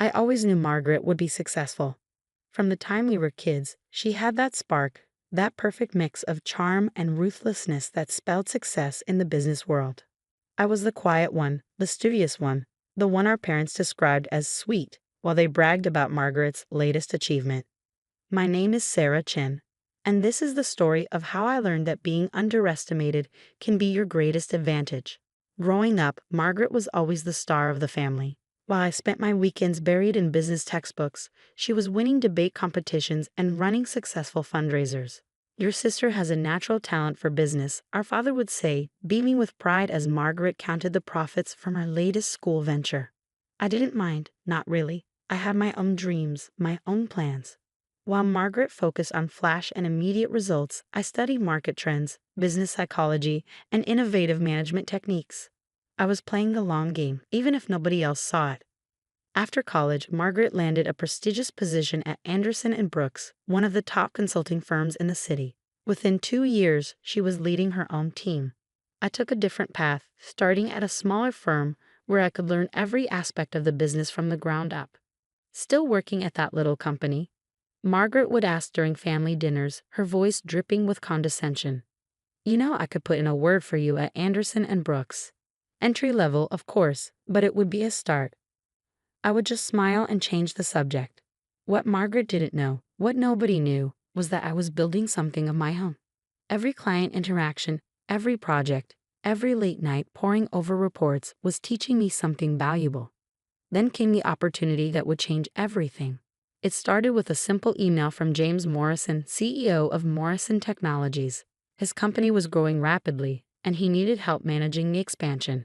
I always knew Margaret would be successful. From the time we were kids, she had that spark, that perfect mix of charm and ruthlessness that spelled success in the business world. I was the quiet one, the studious one, the one our parents described as sweet, while they bragged about Margaret's latest achievement. My name is Sarah Chin, and this is the story of how I learned that being underestimated can be your greatest advantage. Growing up, Margaret was always the star of the family. While I spent my weekends buried in business textbooks, she was winning debate competitions and running successful fundraisers. Your sister has a natural talent for business, our father would say, beaming with pride as Margaret counted the profits from her latest school venture. I didn't mind, not really. I had my own dreams, my own plans. While Margaret focused on flash and immediate results, I studied market trends, business psychology, and innovative management techniques. I was playing the long game, even if nobody else saw it. After college, Margaret landed a prestigious position at Anderson and Brooks, one of the top consulting firms in the city. Within 2 years, she was leading her own team. I took a different path, starting at a smaller firm where I could learn every aspect of the business from the ground up. Still working at that little company, Margaret would ask during family dinners, her voice dripping with condescension. You know, I could put in a word for you at Anderson and Brooks. Entry level, of course, but it would be a start. I would just smile and change the subject. What Margaret didn't know, what nobody knew, was that I was building something of my own. Every client interaction, every project, every late night poring over reports was teaching me something valuable. Then came the opportunity that would change everything. It started with a simple email from James Morrison, CEO of Morrison Technologies. His company was growing rapidly, and he needed help managing the expansion.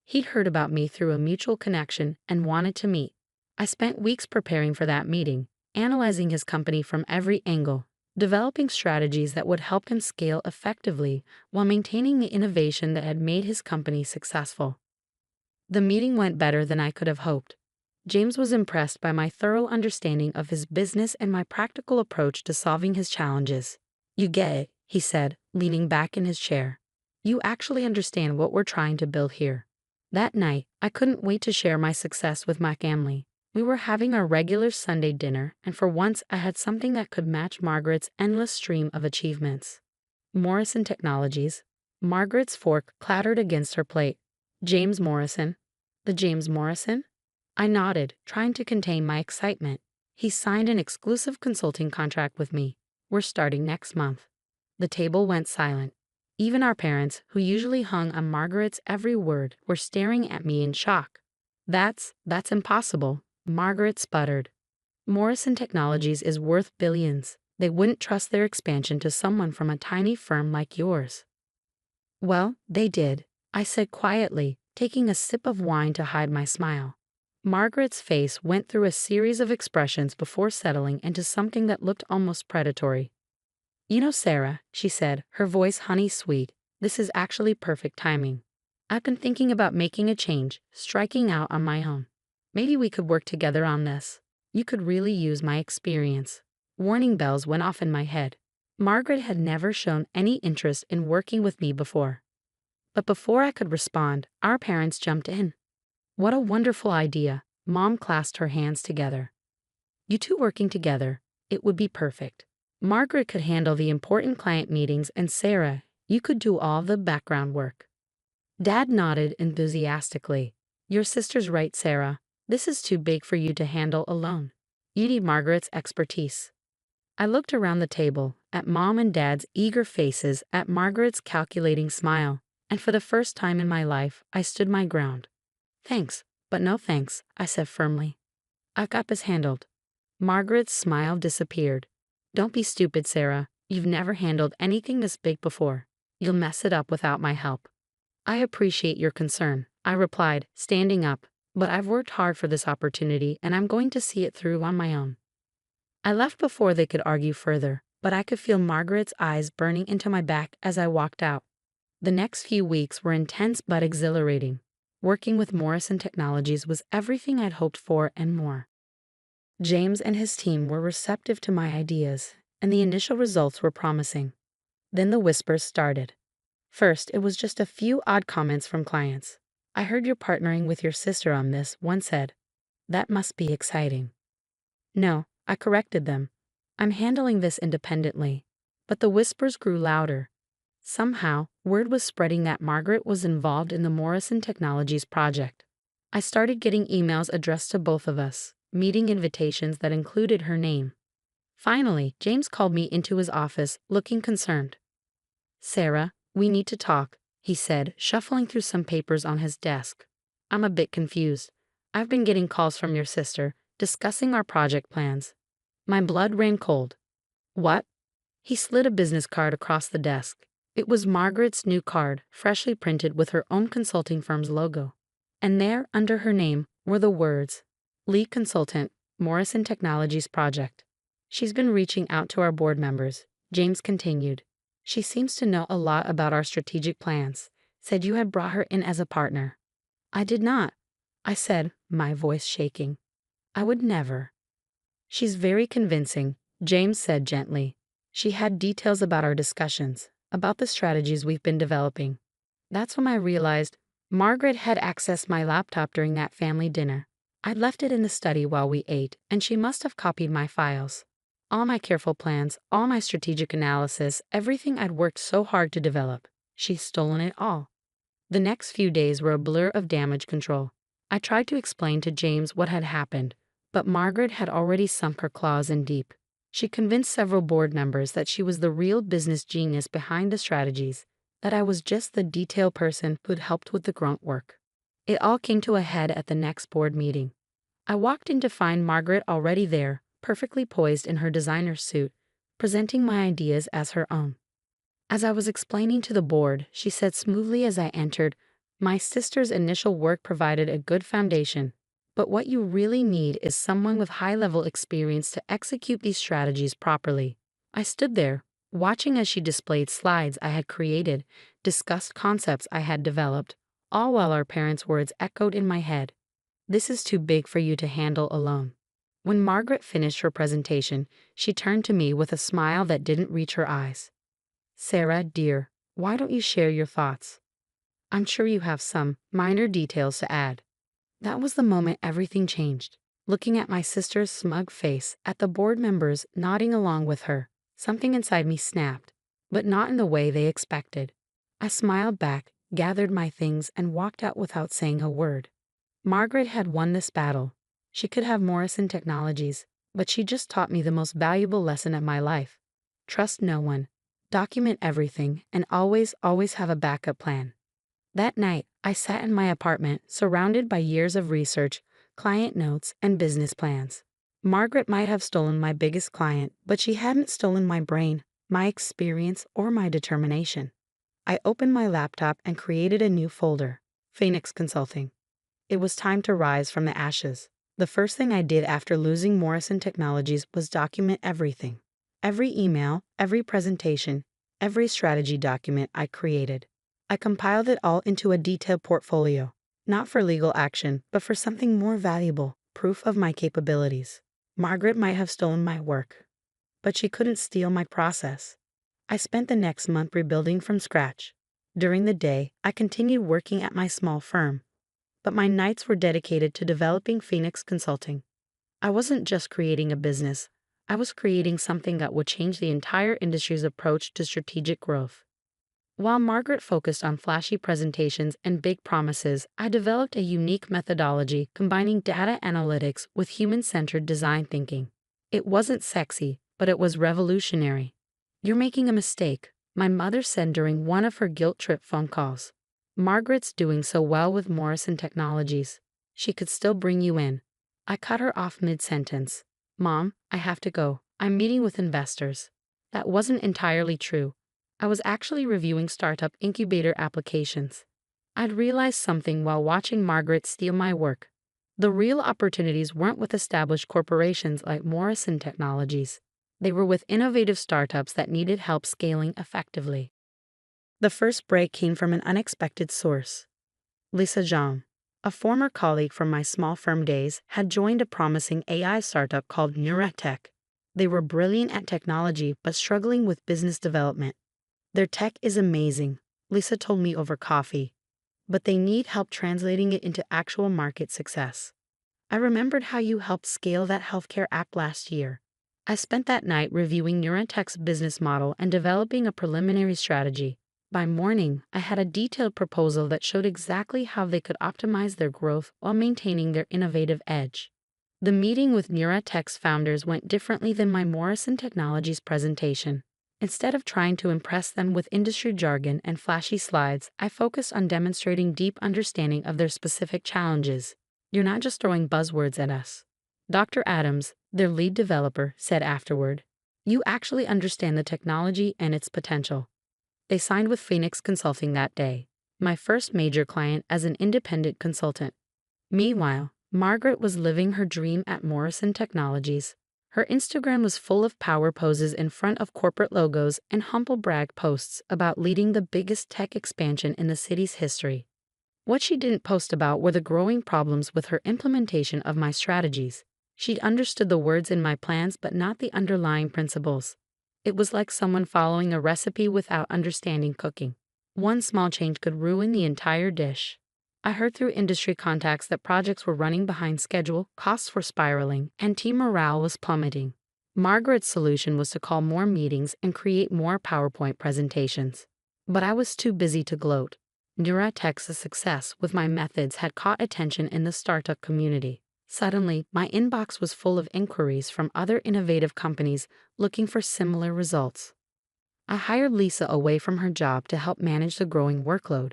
He'd heard about me through a mutual connection and wanted to meet. I spent weeks preparing for that meeting, analyzing his company from every angle, developing strategies that would help him scale effectively while maintaining the innovation that had made his company successful. The meeting went better than I could have hoped. James was impressed by my thorough understanding of his business and my practical approach to solving his challenges. You get it, he said, leaning back in his chair. You actually understand what we're trying to build here. That night, I couldn't wait to share my success with my family. We were having our regular Sunday dinner, and for once I had something that could match Margaret's endless stream of achievements. Morrison Technologies. Margaret's fork clattered against her plate. James Morrison. The James Morrison? I nodded, trying to contain my excitement. He signed an exclusive consulting contract with me. We're starting next month. The table went silent. Even our parents, who usually hung on Margaret's every word, were staring at me in shock. That's impossible, Margaret sputtered. Morrison Technologies is worth billions. They wouldn't trust their expansion to someone from a tiny firm like yours. Well, they did, I said quietly, taking a sip of wine to hide my smile. Margaret's face went through a series of expressions before settling into something that looked almost predatory. You know, Sarah, she said, her voice honey-sweet, this is actually perfect timing. I've been thinking about making a change, striking out on my own. Maybe we could work together on this. You could really use my experience. Warning bells went off in my head. Margaret had never shown any interest in working with me before. But before I could respond, our parents jumped in. What a wonderful idea. Mom clasped her hands together. You two working together, it would be perfect. Margaret could handle the important client meetings, and Sarah, you could do all the background work. Dad nodded enthusiastically. Your sister's right, Sarah. This is too big for you to handle alone. You need Margaret's expertise. I looked around the table, at Mom and Dad's eager faces, at Margaret's calculating smile, and for the first time in my life, I stood my ground. Thanks, but no thanks, I said firmly. I've got this handled. Margaret's smile disappeared. Don't be stupid, Sarah. You've never handled anything this big before. You'll mess it up without my help. I appreciate your concern, I replied, standing up, but I've worked hard for this opportunity and I'm going to see it through on my own. I left before they could argue further, but I could feel Margaret's eyes burning into my back as I walked out. The next few weeks were intense but exhilarating. Working with Morrison Technologies was everything I'd hoped for and more. James and his team were receptive to my ideas, and the initial results were promising. Then the whispers started. First, it was just a few odd comments from clients. I heard you're partnering with your sister on this, one said. That must be exciting. No, I corrected them. I'm handling this independently. But the whispers grew louder. Somehow, word was spreading that Margaret was involved in the Morrison Technologies project. I started getting emails addressed to both of us, meeting invitations that included her name. Finally, James called me into his office, looking concerned. "Sarah, we need to talk," he said, shuffling through some papers on his desk. "I'm a bit confused. I've been getting calls from your sister, discussing our project plans." My blood ran cold. "What?" He slid a business card across the desk. It was Margaret's new card, freshly printed with her own consulting firm's logo. And there, under her name, were the words, "Lead Consultant, Morrison Technologies Project." "She's been reaching out to our board members," James continued. "She seems to know a lot about our strategic plans. Said you had brought her in as a partner." "I did not," I said, my voice shaking. "I would never." "She's very convincing," James said gently. "She had details about our discussions, about the strategies we've been developing." That's when I realized Margaret had accessed my laptop during that family dinner. I'd left it in the study while we ate, and she must have copied my files. All my careful plans, all my strategic analysis, everything I'd worked so hard to develop. She's stolen it all. The next few days were a blur of damage control. I tried to explain to James what had happened, but Margaret had already sunk her claws in deep. She convinced several board members that she was the real business genius behind the strategies, that I was just the detail person who'd helped with the grunt work. It all came to a head at the next board meeting. I walked in to find Margaret already there, perfectly poised in her designer's suit, presenting my ideas as her own. As I was explaining to the board, she said smoothly as I entered, "My sister's initial work provided a good foundation, but what you really need is someone with high-level experience to execute these strategies properly." I stood there, watching as she displayed slides I had created, discussed concepts I had developed, all while our parents' words echoed in my head. "This is too big for you to handle alone." When Margaret finished her presentation, she turned to me with a smile that didn't reach her eyes. "Sarah, dear, why don't you share your thoughts? I'm sure you have some minor details to add." That was the moment everything changed. Looking at my sister's smug face, at the board members nodding along with her, something inside me snapped, but not in the way they expected. I smiled back, gathered my things, and walked out without saying a word. Margaret had won this battle. She could have Morrison Technologies, but she just taught me the most valuable lesson of my life. Trust no one. Document everything, and always, always have a backup plan. That night, I sat in my apartment, surrounded by years of research, client notes, and business plans. Margaret might have stolen my biggest client, but she hadn't stolen my brain, my experience, or my determination. I opened my laptop and created a new folder, Phoenix Consulting. It was time to rise from the ashes. The first thing I did after losing Morrison Technologies was document everything. Every email, every presentation, every strategy document I created. I compiled it all into a detailed portfolio, not for legal action, but for something more valuable, proof of my capabilities. Margaret might have stolen my work, but she couldn't steal my process. I spent the next month rebuilding from scratch. During the day, I continued working at my small firm, but my nights were dedicated to developing Phoenix Consulting. I wasn't just creating a business, I was creating something that would change the entire industry's approach to strategic growth. While Margaret focused on flashy presentations and big promises, I developed a unique methodology combining data analytics with human-centered design thinking. It wasn't sexy, but it was revolutionary. "You're making a mistake," my mother said during one of her guilt trip phone calls. "Margaret's doing so well with Morrison Technologies. She could still bring you in." I cut her off mid-sentence. "Mom, I have to go. I'm meeting with investors." That wasn't entirely true. I was actually reviewing startup incubator applications. I'd realized something while watching Margaret steal my work. The real opportunities weren't with established corporations like Morrison Technologies. They were with innovative startups that needed help scaling effectively. The first break came from an unexpected source. Lisa Zhang, a former colleague from my small firm days, had joined a promising AI startup called Neuratech. They were brilliant at technology but struggling with business development. "Their tech is amazing," Lisa told me over coffee, "but they need help translating it into actual market success." I remembered how you helped scale that healthcare app last year. I spent that night reviewing Neurotech's business model and developing a preliminary strategy. By morning, I had a detailed proposal that showed exactly how they could optimize their growth while maintaining their innovative edge. The meeting with Neurotech's founders went differently than my Morrison Technologies presentation. Instead of trying to impress them with industry jargon and flashy slides, I focused on demonstrating deep understanding of their specific challenges. You're not just throwing buzzwords at us. Dr. Adams, their lead developer, said afterward. You actually understand the technology and its potential. They signed with Phoenix Consulting that day, my first major client as an independent consultant. Meanwhile, Margaret was living her dream at Morrison Technologies. Her Instagram was full of power poses in front of corporate logos and humble brag posts about leading the biggest tech expansion in the city's history. What she didn't post about were the growing problems with her implementation of my strategies. She'd understood the words in my plans but not the underlying principles. It was like someone following a recipe without understanding cooking. One small change could ruin the entire dish. I heard through industry contacts that projects were running behind schedule, costs were spiraling, and team morale was plummeting. Margaret's solution was to call more meetings and create more PowerPoint presentations. But I was too busy to gloat. Neurotech's success with my methods had caught attention in the startup community. Suddenly, my inbox was full of inquiries from other innovative companies looking for similar results. I hired Lisa away from her job to help manage the growing workload.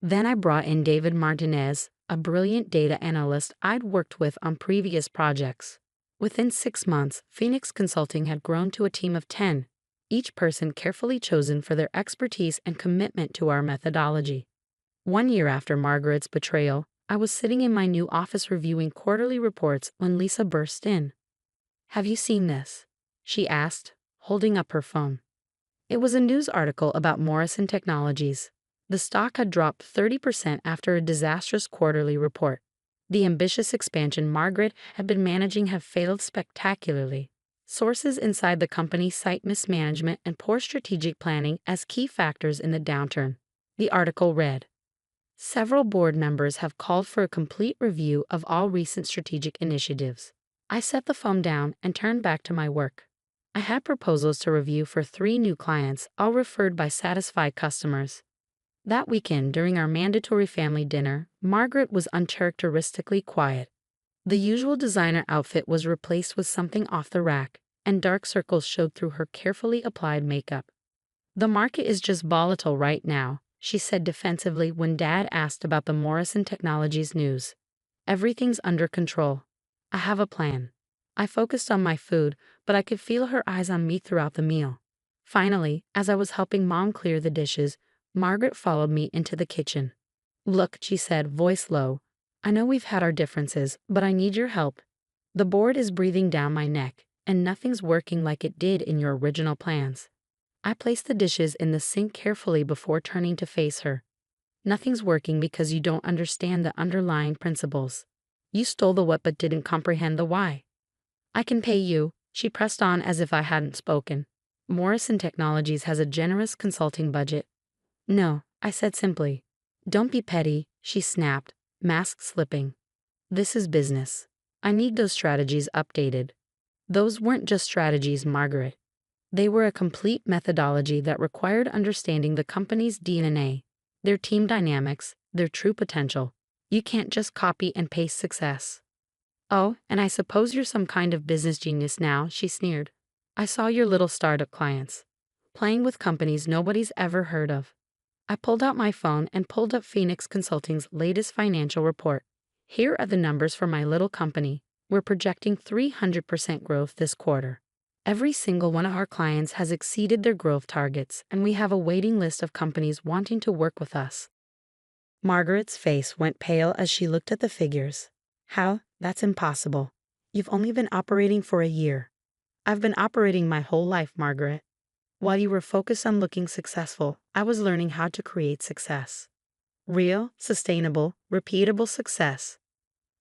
Then I brought in David Martinez, a brilliant data analyst I'd worked with on previous projects. Within 6 months, Phoenix Consulting had grown to a team of 10, each person carefully chosen for their expertise and commitment to our methodology. 1 year after Margaret's betrayal, I was sitting in my new office reviewing quarterly reports when Lisa burst in. Have you seen this? She asked, holding up her phone. It was a news article about Morrison Technologies. The stock had dropped 30% after a disastrous quarterly report. The ambitious expansion Margaret had been managing had failed spectacularly. Sources inside the company cite mismanagement and poor strategic planning as key factors in the downturn. The article read, several board members have called for a complete review of all recent strategic initiatives. I set the phone down and turned back to my work. I had proposals to review for 3 new clients, all referred by satisfied customers. That weekend, during our mandatory family dinner, Margaret was uncharacteristically quiet. The usual designer outfit was replaced with something off the rack, and dark circles showed through her carefully applied makeup. The market is just volatile right now, she said defensively when Dad asked about the Morrison Technologies news. Everything's under control. I have a plan. I focused on my food, but I could feel her eyes on me throughout the meal. Finally, as I was helping Mom clear the dishes, Margaret followed me into the kitchen. Look, she said, voice low. I know we've had our differences, but I need your help. The board is breathing down my neck, and nothing's working like it did in your original plans. I placed the dishes in the sink carefully before turning to face her. Nothing's working because you don't understand the underlying principles. You stole the what but didn't comprehend the why. I can pay you, she pressed on as if I hadn't spoken. Morrison Technologies has a generous consulting budget. No, I said simply. Don't be petty, she snapped, mask slipping. This is business. I need those strategies updated. Those weren't just strategies, Margaret. They were a complete methodology that required understanding the company's DNA, their team dynamics, their true potential. You can't just copy and paste success. Oh, and I suppose you're some kind of business genius now, she sneered. I saw your little startup clients, playing with companies nobody's ever heard of. I pulled out my phone and pulled up Phoenix Consulting's latest financial report. Here are the numbers for my little company. We're projecting 300% growth this quarter. Every single one of our clients has exceeded their growth targets, and we have a waiting list of companies wanting to work with us. Margaret's face went pale as she looked at the figures. How? That's impossible. You've only been operating for a year. I've been operating my whole life, Margaret. While you were focused on looking successful, I was learning how to create success. Real, sustainable, repeatable success.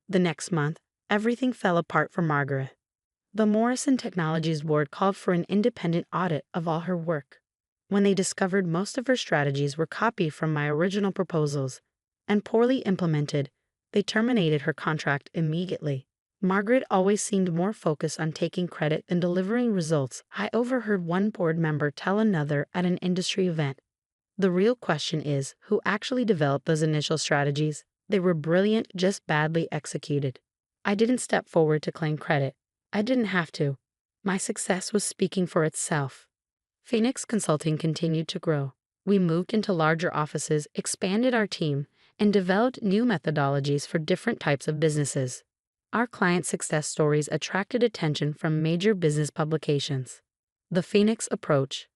The next month, everything fell apart for Margaret. The Morrison Technologies board called for an independent audit of all her work. When they discovered most of her strategies were copied from my original proposals and poorly implemented, they terminated her contract immediately. Margaret always seemed more focused on taking credit than delivering results. I overheard one board member tell another at an industry event. The real question is who actually developed those initial strategies? They were brilliant, just badly executed. I didn't step forward to claim credit. I didn't have to. My success was speaking for itself. Phoenix Consulting continued to grow. We moved into larger offices, expanded our team, and developed new methodologies for different types of businesses. Our client success stories attracted attention from major business publications. The Phoenix Approach: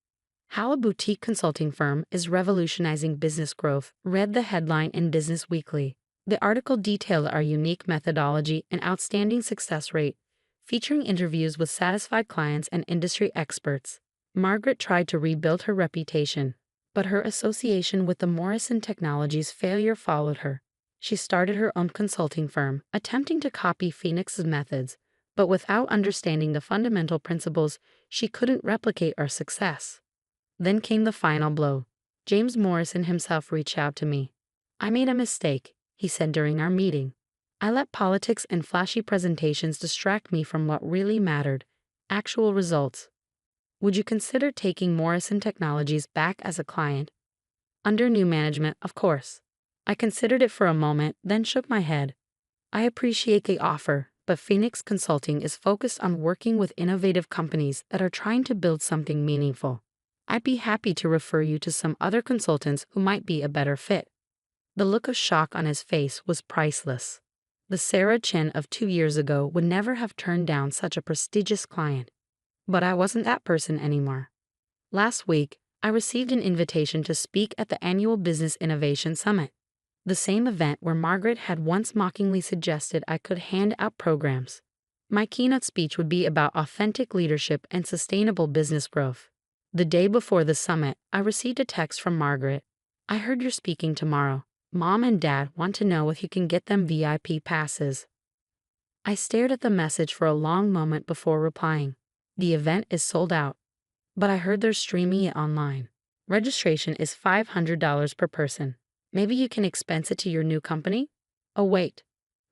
How a Boutique Consulting Firm is Revolutionizing Business Growth, read the headline in Business Weekly. The article detailed our unique methodology and outstanding success rate, featuring interviews with satisfied clients and industry experts. Margaret tried to rebuild her reputation, but her association with the Morrison Technologies failure followed her. She started her own consulting firm, attempting to copy Phoenix's methods, but without understanding the fundamental principles, she couldn't replicate our success. Then came the final blow. James Morrison himself reached out to me. "I made a mistake," he said during our meeting. "I let politics and flashy presentations distract me from what really mattered: actual results. Would you consider taking Morrison Technologies back as a client?" Under new management, of course. I considered it for a moment, then shook my head. I appreciate the offer, but Phoenix Consulting is focused on working with innovative companies that are trying to build something meaningful. I'd be happy to refer you to some other consultants who might be a better fit. The look of shock on his face was priceless. The Sarah Chen of 2 years ago would never have turned down such a prestigious client. But I wasn't that person anymore. Last week, I received an invitation to speak at the annual Business Innovation Summit, the same event where Margaret had once mockingly suggested I could hand out programs. My keynote speech would be about authentic leadership and sustainable business growth. The day before the summit, I received a text from Margaret. "I heard you're speaking tomorrow. Mom and Dad want to know if you can get them VIP passes." I stared at the message for a long moment before replying. "The event is sold out, but I heard they're streaming it online. Registration is $500 per person. Maybe you can expense it to your new company?" Oh wait,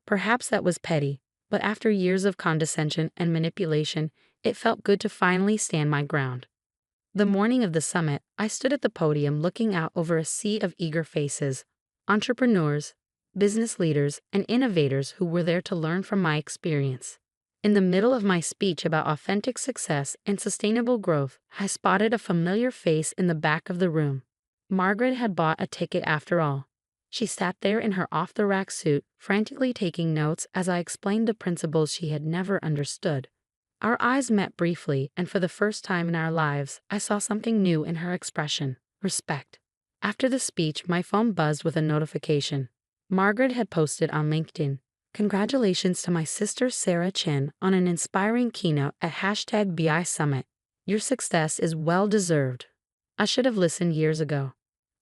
perhaps that was petty, but after years of condescension and manipulation, it felt good to finally stand my ground. The morning of the summit, I stood at the podium looking out over a sea of eager faces: entrepreneurs, business leaders, and innovators who were there to learn from my experience. In the middle of my speech about authentic success and sustainable growth, I spotted a familiar face in the back of the room. Margaret had bought a ticket after all. She sat there in her off-the-rack suit, frantically taking notes as I explained the principles she had never understood. Our eyes met briefly, and for the first time in our lives, I saw something new in her expression: respect. After the speech, my phone buzzed with a notification. Margaret had posted on LinkedIn, "Congratulations to my sister Sarah Chen on an inspiring keynote at #BI Summit. Your success is well deserved." I should have listened years ago.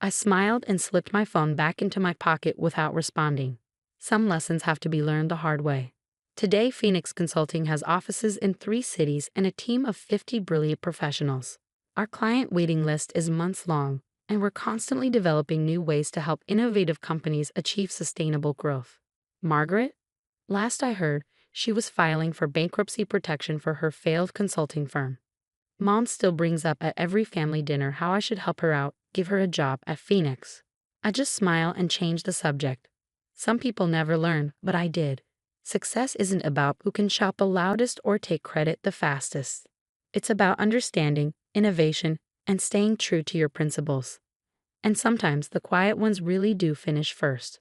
I smiled and slipped my phone back into my pocket without responding. Some lessons have to be learned the hard way. Today, Phoenix Consulting has offices in 3 cities and a team of 50 brilliant professionals. Our client waiting list is months long, and we're constantly developing new ways to help innovative companies achieve sustainable growth. Margaret? Last I heard, she was filing for bankruptcy protection for her failed consulting firm. Mom still brings up at every family dinner how I should help her out, give her a job at Phoenix. I just smile and change the subject. Some people never learn, but I did. Success isn't about who can shout the loudest or take credit the fastest. It's about understanding, innovation, and staying true to your principles. And sometimes the quiet ones really do finish first.